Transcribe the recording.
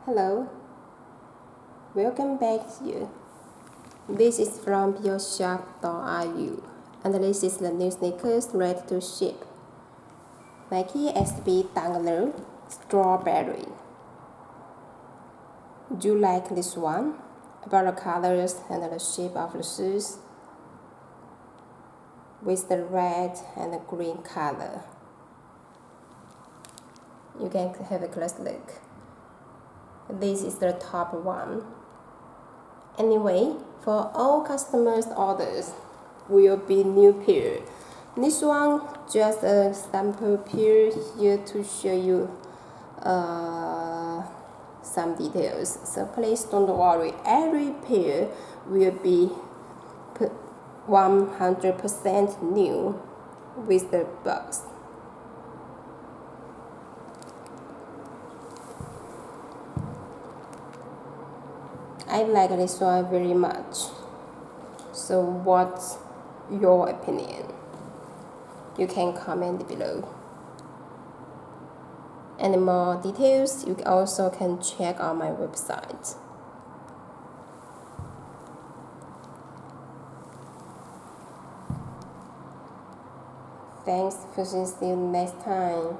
Hello, welcome back here. This is from pureshop.ru and this is the new sneakers ready to ship. Nike SB Dangler Strawberry. Do you like this one? About the colors and the shape of the shoes with the red and the green color. You can have a close look. This is the top one. Anyway, for all customers' orders will be new pair. This one just a sample pair here to show you some details. So please don't worry, every pair will be 100% new with the box. I like this one very much. So what's your opinion? You can comment below. And more details you also can check on my website. Thanks for seeing you next time.